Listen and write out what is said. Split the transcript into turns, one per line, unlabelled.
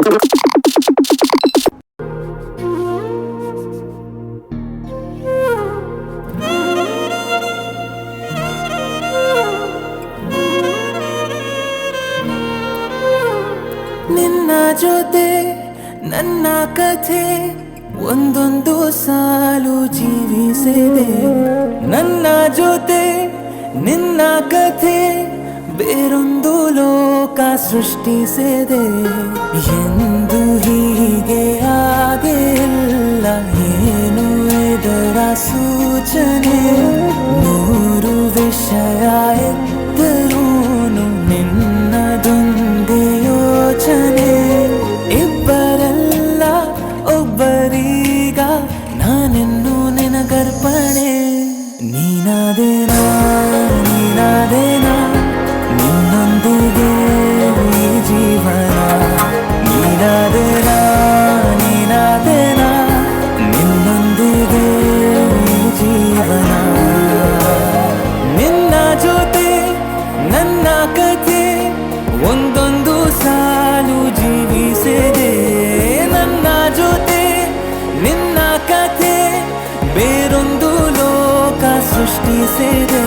ನಿನ್ನ ಜೊತೆ ನನ್ನ ಕಥೆ ಒಂದೊಂದು ಸಾಲು ಜೀವಿಸಿದೆ. ನನ್ನ ಜೊತೆ ನಿನ್ನ ಕಥೆ ಬೇರೊಂದು ಲೋಕ ಸೃಷ್ಟಿಸಿದೆ. ಎಂದು ಹೀಗೆ ಆಗಿಲ್ಲ, ಏನು ಇದರ ಸೂಚನೆ? ನೂರು ವಿಷಯ ಎತ್ತರೂನು ನಿನ್ನದೊಂದೇ ಯೋಚನೆ. ಇಬ್ಬರಲ್ಲ ಒಬ್ಬರೀಗ ನಾನೆನ್ನು ನಿನಗರ್ಪಣೆ. ನೀನಾದೇನಾ ನೀನಾದೇನಾ ನಿನ್ನೊಂದಿಗೆ ಈ ಜೀವನ. ನೀನಾದೇನಾ ನೀನಾದೇನಾ ನಿನ್ನೊಂದಿಗೆ ಈ ಜೀವನ. ನಿನ್ನ ಜೊತೆ ನನ್ನ ಕಥೆ ಒಂದೊಂದು ಸಾಲು ಜೀವಿಸಿದೆ. ನನ್ನ ಜೊತೆ ನಿನ್ನ ಕಥೆ ಬೇರೊಂದು ಲೋಕ ಸೃಷ್ಟಿಸಿದೆ.